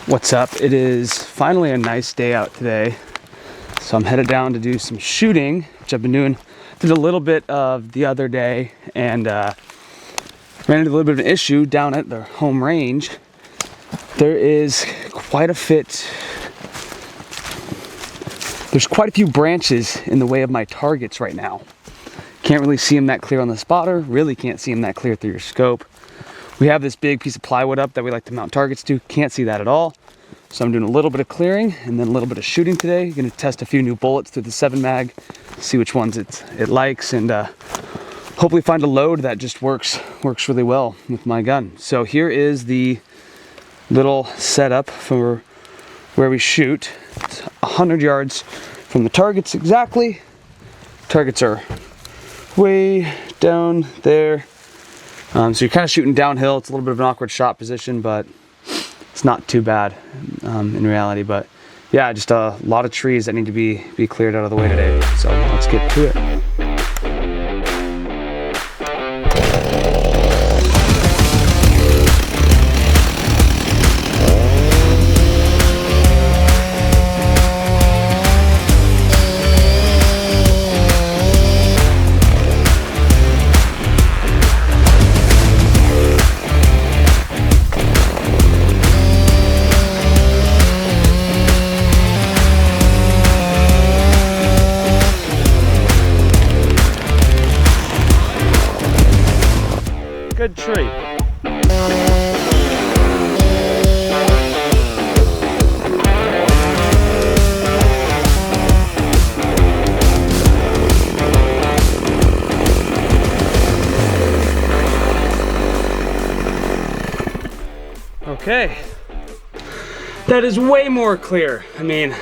What's up? It is finally a nice day out today. So I'm headed down to do some shooting, which I've been doing. Did a little bit of the other day and ran into a little bit of an issue down at the home range. There is quite a fit. There's quite a few branches in the way of my targets right now. Can't really see them that clear on the spotter. Really can't see them that clear through your scope. We have this big piece of plywood up that we like to mount targets to. Can't see that at all. So I'm doing a little bit of clearing and then a little bit of shooting today. Gonna test a few new bullets through the 7 mag, see which ones it likes, and hopefully find a load that just works really well with my gun. So here is the little setup for where we shoot. It's 100 yards from the targets exactly. Targets are way down there. So you're kind of shooting downhill. It's a little bit of an awkward shot position, but it's not too bad in reality. But yeah, just a lot of trees that need to be cleared out of the way today. So let's get to it. Good tree. Okay. That is way more clear. I mean, I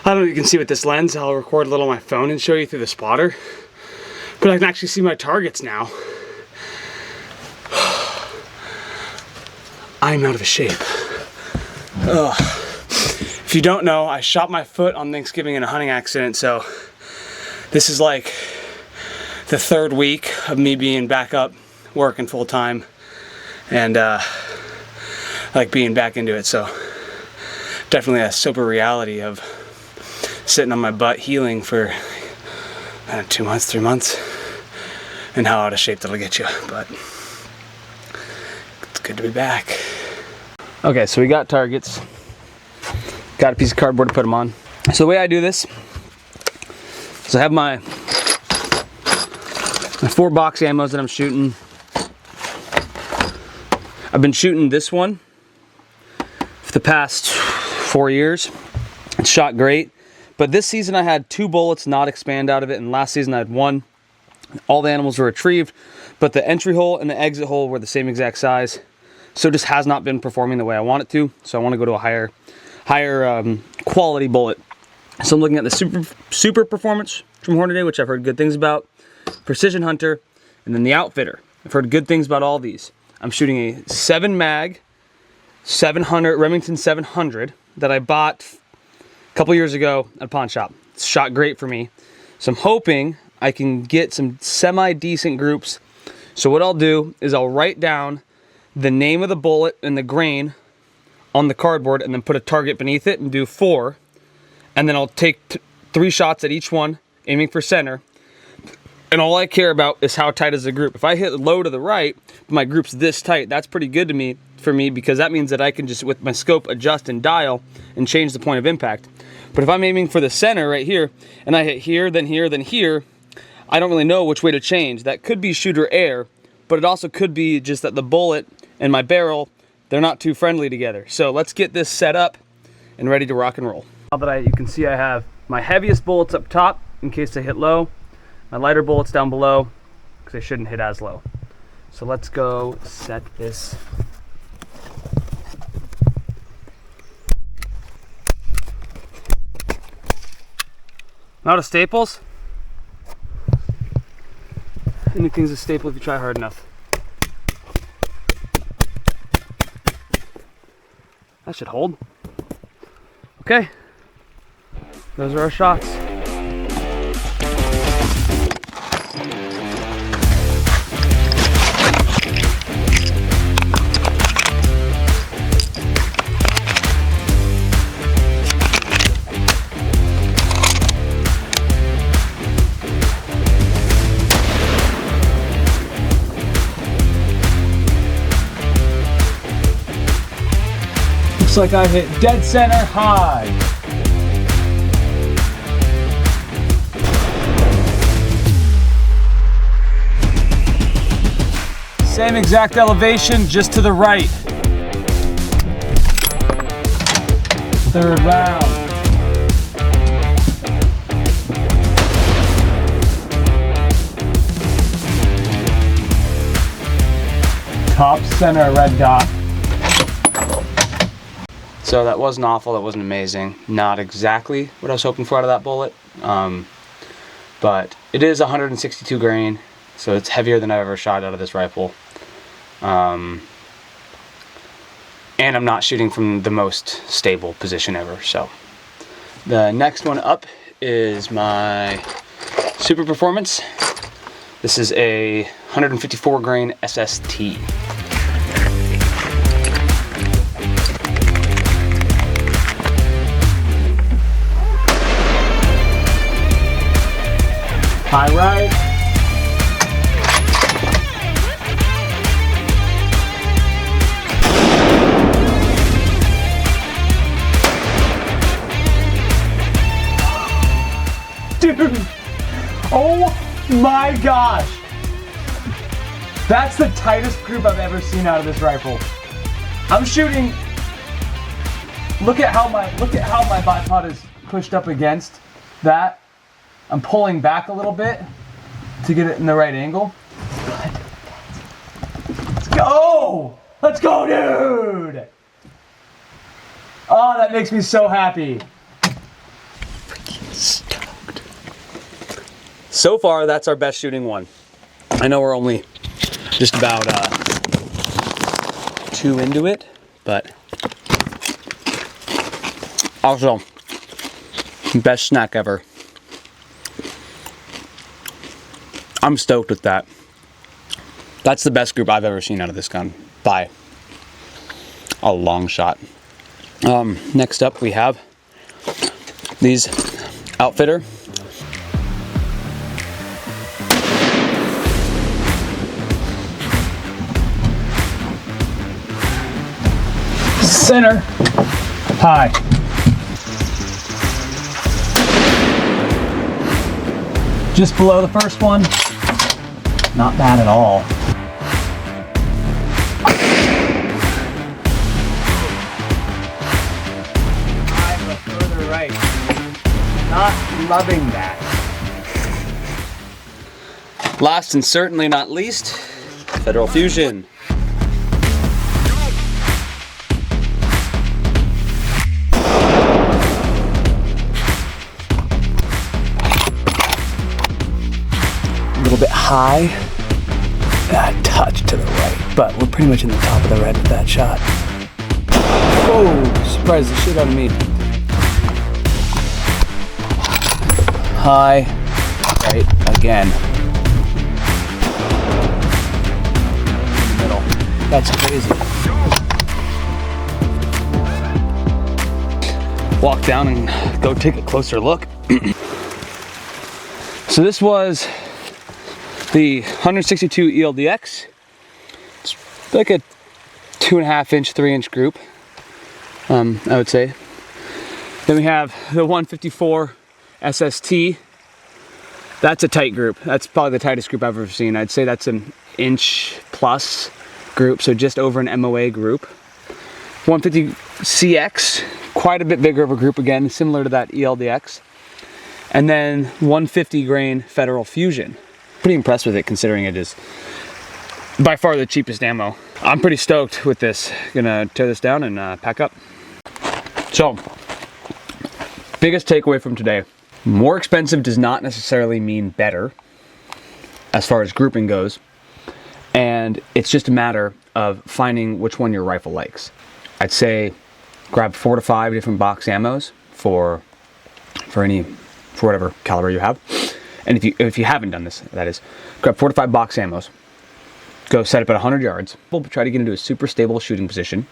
don't know if you can see with this lens. I'll record a little on my phone and show you through the spotter. But I can actually see my targets now. I'm out of shape. Ugh. If you don't know, I shot my foot on Thanksgiving in a hunting accident, so this is like the 3rd week of me being back up working full time and like being back into it. So definitely a sober reality of sitting on my butt healing for 2 months, 3 months, and how out of shape that'll get you. But good to be back. Okay, so we got targets. Got a piece of cardboard to put them on. So the way I do this is I have my 4 box ammos that I'm shooting. I've been shooting this one for the past 4 years. It's shot great, but this season I had 2 bullets not expand out of it, and last season I had 1. All the animals were retrieved, but the entry hole and the exit hole were the same exact size. So it just has not been performing the way I want it to. So I want to go to a higher quality bullet. So I'm looking at the super performance from Hornady, which I've heard good things about, Precision Hunter, and then the Outfitter. I've heard good things about all these. I'm shooting a 7 mag 700 Remmington 700 that I bought a couple years ago at a pawn shop. It's shot great for me. So I'm hoping I can get some semi-decent groups. So what I'll do is I'll write down the name of the bullet and the grain on the cardboard and then put a target beneath it and do 4. And then I'll take 3 shots at each one, aiming for center. And all I care about is how tight is the group. If I hit low to the right, my group's this tight, that's pretty good for me because that means that I can just, with my scope, adjust and dial and change the point of impact. But if I'm aiming for the center right here, and I hit here, then here, then here, I don't really know which way to change. That could be shoot or air, but it also could be just that the bullet and my barrel, they're not too friendly together. So let's get this set up and ready to rock and roll. Now that you can see I have my heaviest bullets up top in case they hit low, my lighter bullets down below because they shouldn't hit as low. So let's go set this. I'm out of staples. Anything's a staple if you try hard enough. That should hold. Okay, those are our shots. Looks like I hit dead center high. Same exact elevation, just to the right. Third round. Top center red dot. So that wasn't awful, that wasn't amazing. Not exactly what I was hoping for out of that bullet. But it is 162 grain, so it's heavier than I've ever shot out of this rifle. And I'm not shooting from the most stable position ever. So the next one up is my Super Performance. This is a 154 grain SST. High right. Dude, oh my gosh. That's the tightest group I've ever seen out of this rifle. I'm shooting, look at how my bipod is pushed up against that. I'm pulling back a little bit to get it in the right angle. Let's go! Let's go, dude! Oh, that makes me so happy. Freaking stoked. So far, that's our best shooting one. I know we're only just about 2 into it, but also, best snack ever. I'm stoked with that. That's the best group I've ever seen out of this gun by a long shot. Next up we have these Outfitter. Center, high. Just below the first one. Not bad at all. But further right. Not loving that. Last and certainly not least, Federal Fusion. A little bit high, a touch to the right, but we're pretty much in the top of the red with that shot. Oh, surprised the shit out of me. High, right, again. In the middle. That's crazy. Walk down and go take a closer look. So this was the 162 ELDX. It's like a 2.5 inch, 3 inch group, I would say. Then we have the 154 SST. That's a tight group. That's probably the tightest group I've ever seen. I'd say that's an inch plus group, so just over an MOA group. 150 CX, quite a bit bigger of a group again, similar to that ELDX. And then 150 grain Federal Fusion. Pretty impressed with it considering it is by far the cheapest ammo. I'm pretty stoked with this. Gonna tear this down and pack up. So, biggest takeaway from today. More expensive does not necessarily mean better as far as grouping goes. And it's just a matter of finding which one your rifle likes. I'd say grab 4 to 5 different box ammos for whatever caliber you have. And if you haven't done this, that is, grab 4 to 5 box ammos, go set up at 100 yards, we'll try to get into a super stable shooting position,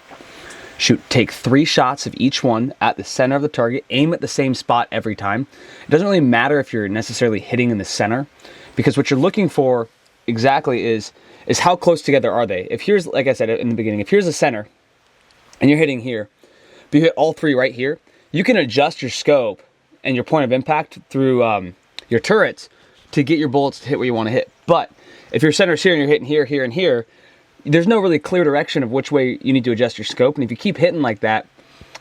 take 3 shots of each one at the center of the target, aim at the same spot every time. It doesn't really matter if you're necessarily hitting in the center, because what you're looking for exactly is how close together are they. If here's, like I said in the beginning, if here's the center, and you're hitting here, But you hit all three right here, you can adjust your scope and your point of impact through your turrets to get your bullets to hit where you want to hit. But if your center's here and you're hitting here, here, and here, there's no really clear direction of which way you need to adjust your scope. And if you keep hitting like that,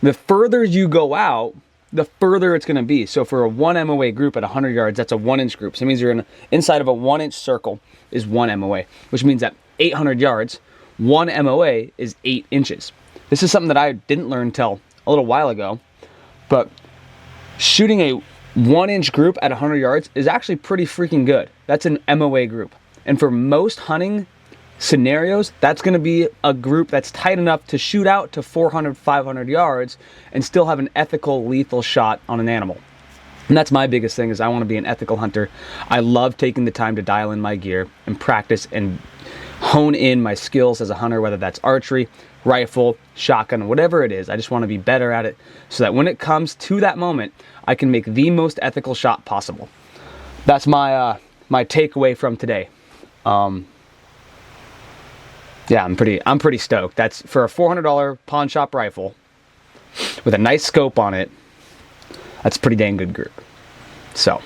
the further you go out, the further it's going to be. So for a 1 MOA group at 100 yards, that's a 1-inch group. So it means you're inside of a 1-inch circle is 1 MOA, which means that 800 yards, 1 MOA is 8 inches. This is something that I didn't learn until a little while ago, but shooting a 1-inch group at 100 yards is actually pretty freaking good. That's an MOA group. And for most hunting scenarios, that's going to be a group that's tight enough to shoot out to 400, 500 yards and still have an ethical, lethal shot on an animal. And that's my biggest thing, is I want to be an ethical hunter. I love taking the time to dial in my gear and practice and hone in my skills as a hunter, whether that's archery, rifle, shotgun, whatever it is. I just want to be better at it so that when it comes to that moment, I can make the most ethical shot possible. That's my my takeaway from today. Yeah, I'm pretty stoked. That's for a $400 pawn shop rifle with a nice scope on it. That's a pretty dang good group. So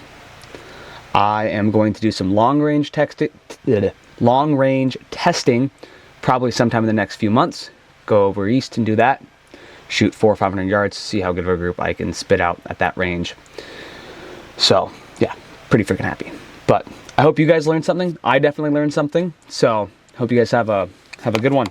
I am going to do some long range testing probably sometime in the next few months. Go over east and do that. Shoot 400 or 500 yards, see how good of a group I can spit out at that range. So yeah, pretty freaking happy. But I hope you guys learned something. I definitely learned something. So hope you guys have a good one.